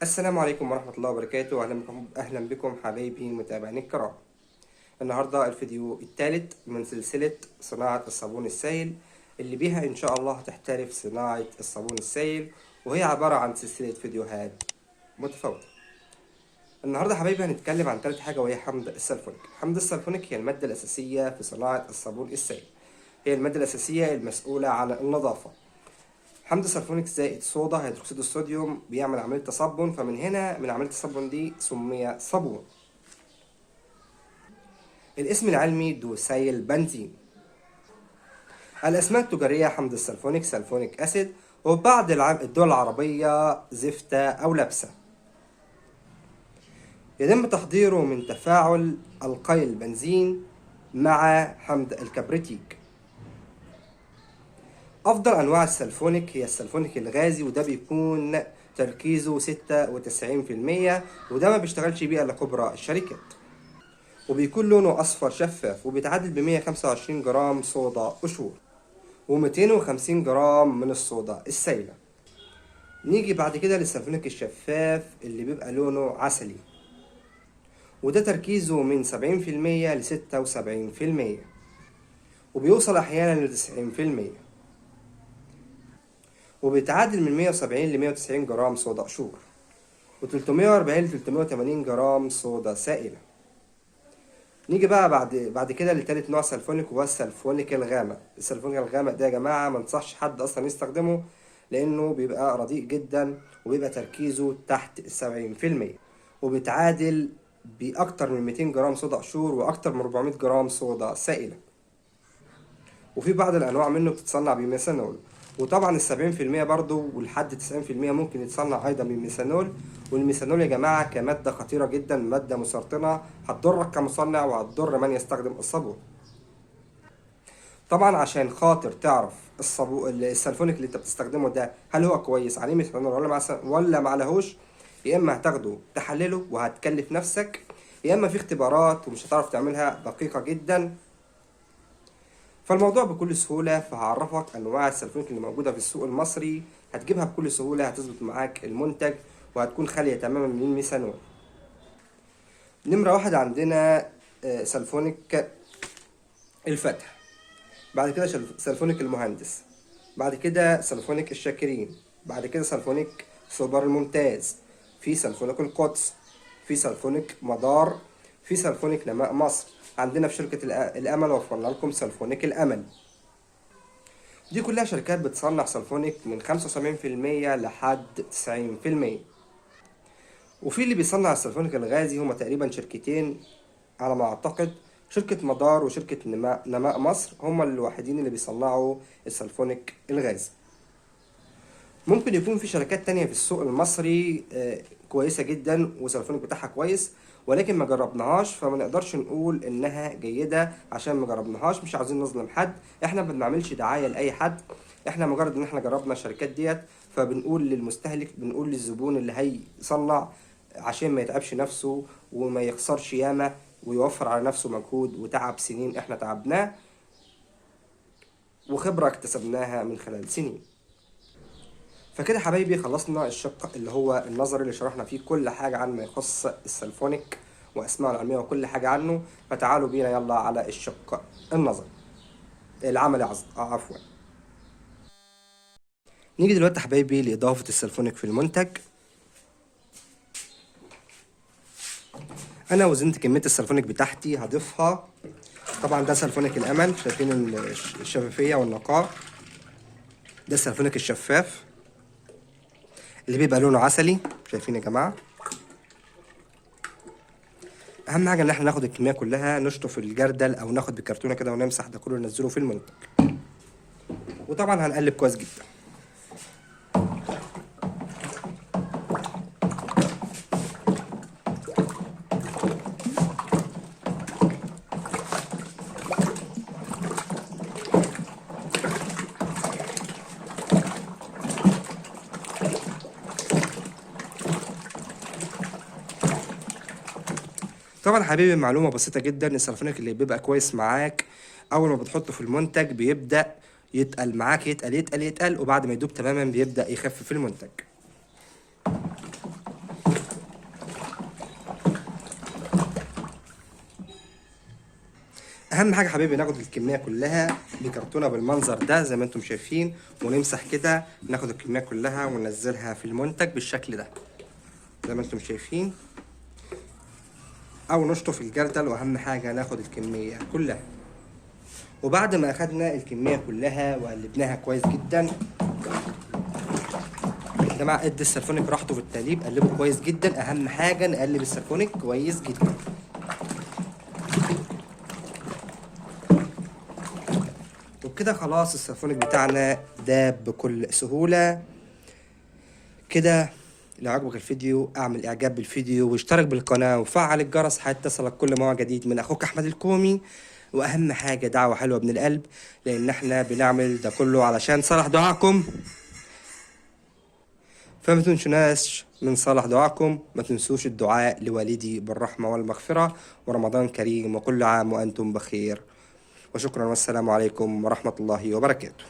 السلام عليكم ورحمة الله وبركاته. أهلا بكم حبايبي متابعيني الكرام. النهاردة الفيديو الثالث من سلسلة صناعة الصابون السائل، اللي بيها إن شاء الله هتحترف صناعة الصابون السائل، وهي عبارة عن سلسلة فيديوهات متفاوتة. النهاردة حبايبي هنتكلم عن ثالث حاجة، وهي حمض السلفونيك. حمض السلفونيك هي المادة الأساسية في صناعة الصابون السائل، هي المادة الأساسية المسؤولة عن النظافة. حمض السلفونيك زائد صودا هيدروكسيد الصوديوم بيعمل عملية تصبن، فمن هنا من عملية التصبن دي سمي صابون. الاسم العلمي دوسيل بنزين. الأسماء التجارية حمض السلفونيك سلفونيك أسيد، وبعض الدول العربية زفتة أو لبسة. يتم تحضيره من تفاعل القي البنزين مع حمض الكبريتيك. أفضل أنواع السلفونيك هي السلفونيك الغازي، وده بيكون تركيزه 96%، وده ما بيشتغلش بيه إلا كبرى الشركات، وبيكون لونه أصفر شفاف، وبيتعادل ب 125 جرام صودا قشور و250 جرام من الصودا السائلة. نيجي بعد كده للسلفونيك الشفاف اللي بيبقى لونه عسلي، وده تركيزه من 70% ل 76%، وبيوصل أحيانا ل 90%، وبيتعادل من 170 ل 190 جرام صودا قشور و340 ل 380 جرام صودا سائلة. نيجي بقى بعد كده لتالت نوع سلفونيك، وهو السلفونيك الغامق. السلفونيك الغامق ده يا جماعة ما انصحش حد أصلا يستخدمه، لأنه بيبقى رديء جدا، وبيبقى تركيزه تحت 70%، وبيتعادل بأكتر من 200 جرام صودا قشور وأكتر من 400 جرام صودا سائلة. وفي بعض الأنواع منه بتتصنع بميثانول، وطبعا ال70% برضه ولحد 90% ممكن يتصنع أيضا بميثانول. والميثانول يا جماعة كمادة خطيرة جدا، مادة مسرطنة، هتضرك كمصنع وهتضر من يستخدم الصابون. طبعا عشان خاطر تعرف السلفونيك اللي انت بتستخدمه ده هل هو كويس عليه ميثانول ولا معلهوش، يا اما هتاخده تحلله وهتكلف نفسك، يا اما في اختبارات ومش هتعرف تعملها دقيقة جدا. فالموضوع بكل سهولة، فهعرفك أنواع السلفونيك اللي موجودة في السوق المصري، هتجيبها بكل سهولة، هتظبط معاك المنتج، وهتكون خالية تماما من الميثانول. نمرة واحد عندنا سلفونيك الفتح، بعد كده سلفونيك المهندس، بعد كده سلفونيك الشاكرين، بعد كده سلفونيك سوبر الممتاز، في سلفونيك القدس، في سلفونيك مدار، في سلفونيك نماء مصر. عندنا في شركة الأمل وفرنا لكم سلفونيك الأمل. دي كلها شركات بتصنع سلفونيك من 75% لحد 90%. وفي اللي بيصنع السلفونيك الغازي هما تقريبا شركتين على ما أعتقد، شركة مدار وشركة نماء مصر، هما الوحيدين اللي بيصنعوا السلفونيك الغازي. ممكن يكون في شركات تانية في السوق المصري كويسة جدا وسلفونيك بتاعها كويس، ولكن ما جربناهاش، فما نقدرش نقول انها جيدة عشان ما جربناهاش. مش عاوزين نظلم حد، احنا ما بنعملش دعاية لأي حد، احنا مجرد ان احنا جربنا الشركات ديت، فبنقول للمستهلك، بنقول للزبون اللي هيصنع عشان ما يتعبش نفسه وما يخسرش ياما، ويوفر على نفسه مجهود وتعب سنين احنا تعبناه، وخبرة اكتسبناها من خلال سنين. فكده حبايبي خلصنا الشق اللي هو النظري، اللي شرحنا فيه كل حاجة عن ما يخص السلفونيك وأسماء العلمية وكل حاجة عنه. فتعالوا بينا يلا على الشق النظري العملي، عفوا. نيجي دلوقتي حبايبي لإضافة السلفونيك في المنتج. أنا وزنت كمية السلفونيك بتاعتي هضيفها. طبعا ده سلفونيك الأمل، شايفين الشفافية والنقاء. ده السلفونيك الشفاف اللي بيبقى لونه عسلي، شايفين يا جماعة. اهم حاجه ان احنا ناخد الكميه كلها، نشطف الجردل او ناخد بكرتونه كده ونمسح ده كله ننزله في المنتج، وطبعا هنقلب كويس جدا. طبعا حبيبي معلومه بسيطه جدا، السلفونيك اللي بيبقى كويس معاك اول ما بتحطه في المنتج بيبدا يتقل معاك، يتقل يتقل يتقل، وبعد ما يدوب تماما بيبدا يخف في المنتج. اهم حاجه حبيبي ناخد الكميه كلها بكرتونه بالمنظر ده زي ما انتم شايفين، ونمسح كده، ناخد الكميه كلها وننزلها في المنتج بالشكل ده زي ما انتم شايفين، او نشطف الجردل. واهم حاجه ناخد الكميه كلها. وبعد ما اخدنا الكميه كلها وقلبناها كويس جدا يا جماعه، ادي السلفونيك راحته في التقليب، قلبه كويس جدا. اهم حاجه نقلب السلفونيك كويس جدا. وبكده خلاص السلفونيك بتاعنا داب بكل سهوله كده. لو عجبك الفيديو اعمل اعجاب بالفيديو واشترك بالقناه وفعل الجرس حتى تصلك كل ما هو جديد من اخوك احمد الكومي. واهم حاجه دعوه حلوه من القلب، لان احنا بنعمل ده كله علشان صالح دعاءكم. فما تنسوناش من صالح دعاءكم، ما تنسوش الدعاء لوالدي بالرحمة والمغفرة، ورمضان كريم وكل عام وأنتم بخير. وشكرا والسلام عليكم ورحمة الله وبركاته.